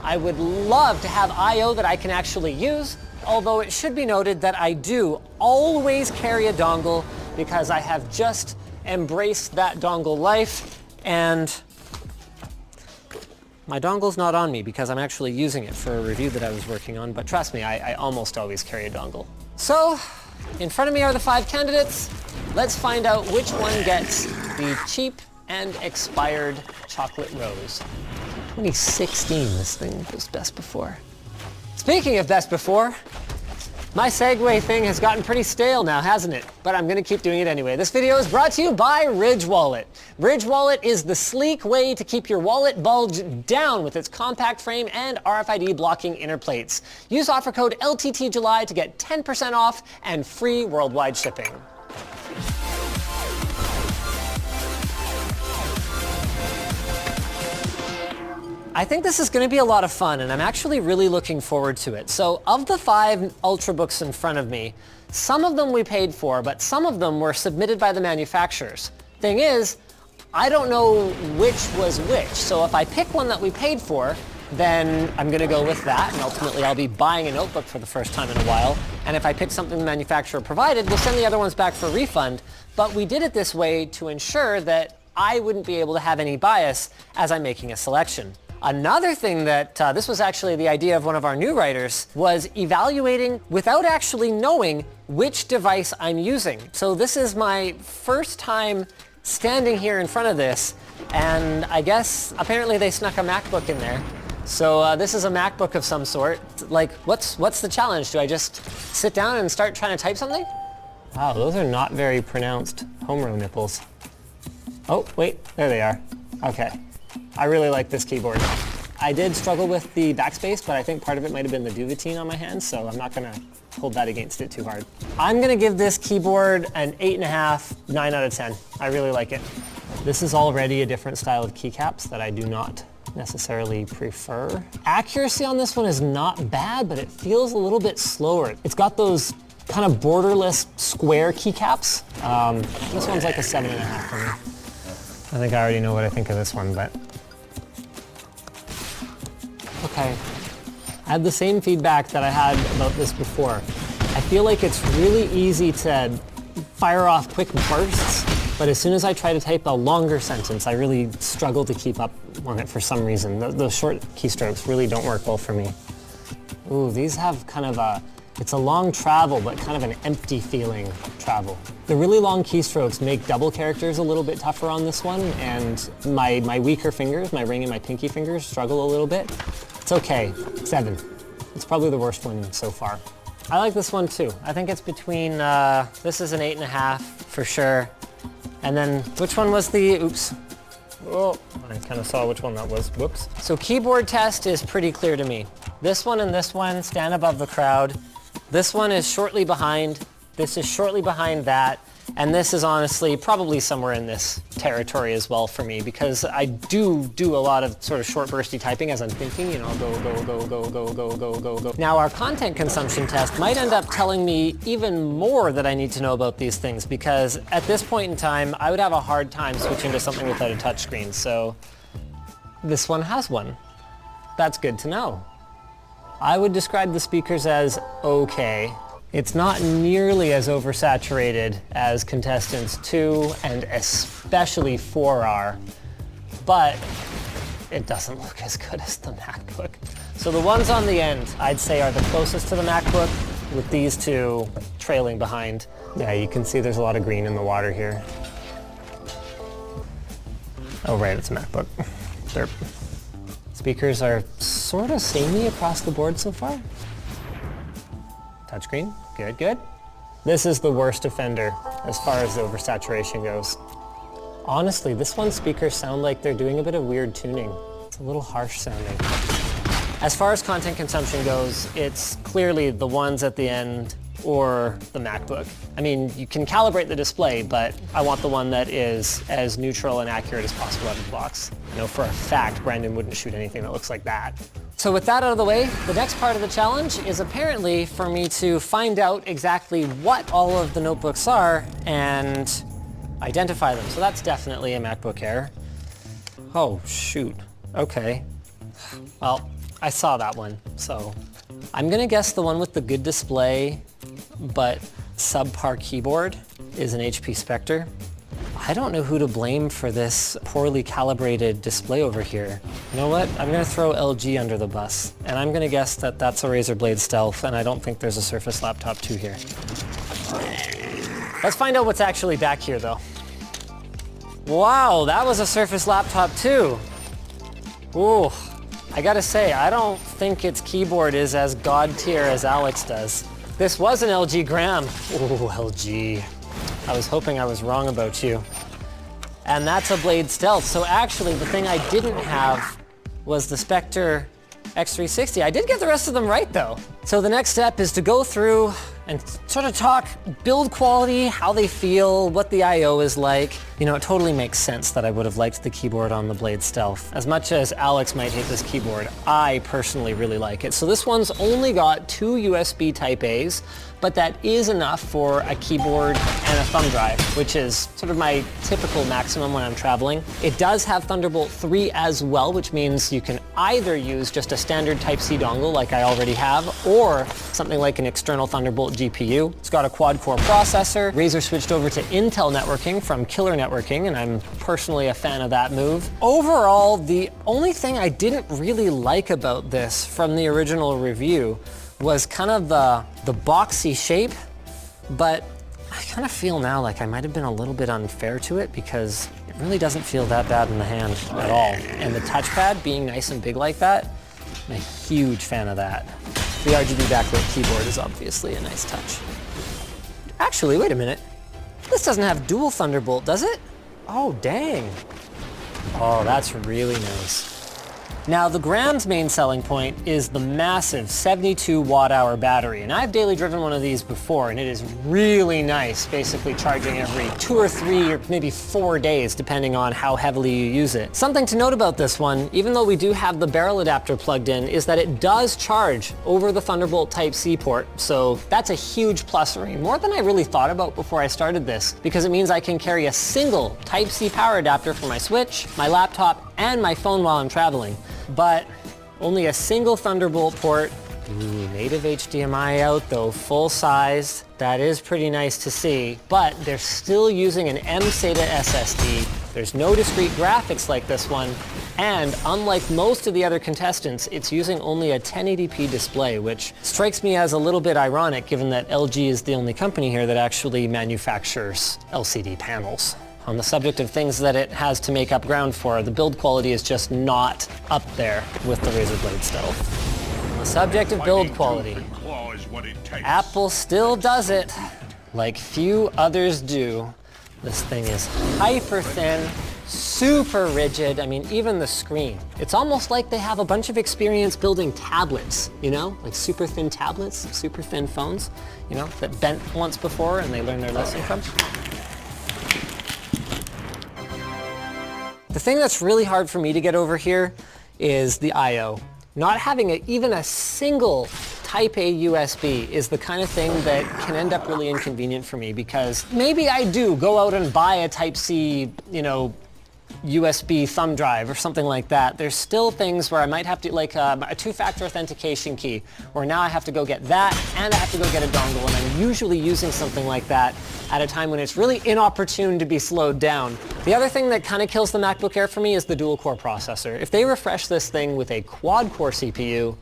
I would love to have I/O that I can actually use, although it should be noted that I do always carry a dongle because I have just embraced that dongle life, and my dongle's not on me because I'm actually using it for a review that I was working on, but trust me, I almost always carry a dongle. So, in front of me are the 5 candidates. Let's find out which one gets the cheap and expired chocolate rose. 2016, this thing was best before. Speaking of best before, my segue thing has gotten pretty stale now, hasn't it? But I'm gonna keep doing it anyway. This video is brought to you by Ridge Wallet. Ridge Wallet is the sleek way to keep your wallet bulged down with its compact frame and RFID blocking inner plates. Use offer code LTTJuly to get 10% off and free worldwide shipping. I think this is going to be a lot of fun, and I'm actually really looking forward to it. So of the 5 Ultrabooks in front of me, some of them we paid for, but some of them were submitted by the manufacturers. Thing is, I don't know which was which, so if I pick one that we paid for, then I'm going to go with that, and ultimately I'll be buying a notebook for the first time in a while. And if I pick something the manufacturer provided, we'll send the other ones back for refund. But we did it this way to ensure that I wouldn't be able to have any bias as I'm making a selection. Another thing that, this was actually the idea of one of our new writers, was evaluating without actually knowing which device I'm using. So this is my first time standing here in front of this, and I guess apparently they snuck a MacBook in there. So this is a MacBook of some sort. Like, what's the challenge? Do I just sit down and start trying to type something? Wow, those are not very pronounced home row nipples. Oh, wait, there they are. Okay. I really like this keyboard. I did struggle with the backspace, but I think part of it might have been the Duvetine on my hands, so I'm not gonna hold that against it too hard. I'm gonna give this keyboard an 8.5, 9 out of 10. I really like it. This is already a different style of keycaps that I do not necessarily prefer. Accuracy on this one is not bad, but it feels a little bit slower. It's got those kind of borderless square keycaps. This one's like a 7.5 for me. I think I already know what I think of this one, but okay. I had the same feedback that I had about this before. I feel like it's really easy to fire off quick bursts, but as soon as I try to type a longer sentence, I really struggle to keep up on it for some reason. Those short keystrokes really don't work well for me. Ooh, these have kind of it's a long travel, but kind of an empty feeling travel. The really long keystrokes make double characters a little bit tougher on this one, and my weaker fingers, my ring and my pinky fingers, struggle a little bit. It's okay, 7. It's probably the worst one so far. I like this one too. I think it's between, this is an 8.5 for sure. And then, which one was the, oops. Oh, I kind of saw which one that was, whoops. So keyboard test is pretty clear to me. This one and this one stand above the crowd. This one is shortly behind, this is shortly behind that, and this is honestly probably somewhere in this territory as well for me, because I do a lot of sort of short bursty typing as I'm thinking, you know, go. Now our content consumption test might end up telling me even more that I need to know about these things, because at this point in time, I would have a hard time switching to something without a touchscreen, so this one has one. That's good to know. I would describe the speakers as okay. It's not nearly as oversaturated as contestants 2 and especially 4 are, but it doesn't look as good as the MacBook. So the ones on the end, I'd say, are the closest to the MacBook, with these two trailing behind. Yeah, you can see there's a lot of green in the water here. Oh right, it's a MacBook. Derp. Speakers are sort of samey across the board so far. Touchscreen, good. This is the worst offender as far as the oversaturation goes. Honestly, this one's speakers sound like they're doing a bit of weird tuning. It's a little harsh sounding. As far as content consumption goes, it's clearly the ones at the end or the MacBook. I mean, you can calibrate the display, but I want the one that is as neutral and accurate as possible out of the box. I know for a fact Brandon wouldn't shoot anything that looks like that. So with that out of the way, the next part of the challenge is apparently for me to find out exactly what all of the notebooks are and identify them. So that's definitely a MacBook Air. Oh, shoot. Okay. Well, I saw that one, so I'm gonna guess the one with the good display but subpar keyboard is an HP Spectre. I don't know who to blame for this poorly calibrated display over here. You know what? I'm gonna throw LG under the bus, and I'm gonna guess that that's a Razer Blade Stealth, and I don't think there's a Surface Laptop 2 here. Let's find out what's actually back here, though. Wow, that was a Surface Laptop 2. Ooh, I gotta say, I don't think its keyboard is as god tier as Alex does. This was an LG Gram. Ooh, LG. I was hoping I was wrong about you. And that's a Blade Stealth. So actually, the thing I didn't have was the Spectre X360. I did get the rest of them right, though. So the next step is to go through and sort of talk build quality, how they feel, what the I/O is like. You know, it totally makes sense that I would have liked the keyboard on the Blade Stealth. As much as Alex might hate this keyboard, I personally really like it. So this one's only got 2 USB Type A's, but that is enough for a keyboard and a thumb drive, which is sort of my typical maximum when I'm traveling. It does have Thunderbolt 3 as well, which means you can either use just a standard Type-C dongle like I already have, or something like an external Thunderbolt GPU. It's got a quad-core processor. Razer switched over to Intel networking from Killer networking, and I'm personally a fan of that move. Overall, the only thing I didn't really like about this from the original review was kind of the boxy shape, but I kind of feel now like I might have been a little bit unfair to it because it really doesn't feel that bad in the hand at all. And the touchpad being nice and big like that, I'm a huge fan of that. The RGB backlit keyboard is obviously a nice touch. Actually, wait a minute. This doesn't have dual Thunderbolt, does it? Oh, dang. Oh, that's really nice. Now, the Gram's main selling point is the massive 72 watt-hour battery, and I've daily driven one of these before, and it is really nice, basically charging every 2 or 3 or maybe 4 days, depending on how heavily you use it. Something to note about this one, even though we do have the barrel adapter plugged in, is that it does charge over the Thunderbolt Type-C port, so that's a huge plus for me, more than I really thought about before I started this, because it means I can carry a single Type-C power adapter for my Switch, my laptop, and my phone while I'm traveling. But only a single Thunderbolt port. Ooh, native HDMI out though, full size. That is pretty nice to see, but they're still using an M-SATA SSD. There's no discrete graphics like this one, and unlike most of the other contestants, it's using only a 1080p display, which strikes me as a little bit ironic given that LG is the only company here that actually manufactures LCD panels. On the subject of things that it has to make up ground for, the build quality is just not up there with the Razer Blade Stealth. On the subject of build quality, Apple still does it like few others do. This thing is hyper thin, super rigid. I mean, even the screen. It's almost like they have a bunch of experience building tablets, you know? Like super thin tablets, super thin phones, you know, that bent once before and they learned their lesson from. The thing that's really hard for me to get over here is the I/O. Not having even a single Type A USB is the kind of thing that can end up really inconvenient for me because maybe I do go out and buy a Type-C, you know, USB thumb drive or something like that. There's still things where I might have to, like a two-factor authentication key, where now I have to go get that and I have to go get a dongle, and I'm usually using something like that at a time when it's really inopportune to be slowed down. The other thing that kind of kills the MacBook Air for me is the dual-core processor. If they refresh this thing with a quad-core CPU,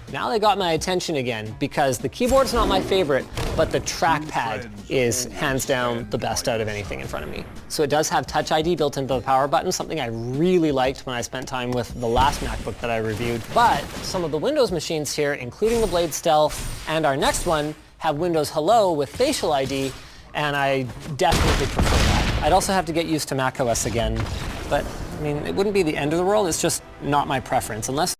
now they got my attention again, because the keyboard's not my favorite, but the trackpad is hands down the best out of anything in front of me. So it does have Touch ID built into the power button, something I really liked when I spent time with the last MacBook that I reviewed. But some of the Windows machines here, including the Blade Stealth and our next one, have Windows Hello with Facial ID, and I definitely prefer that. I'd also have to get used to macOS again, but I mean, it wouldn't be the end of the world, it's just not my preference, unless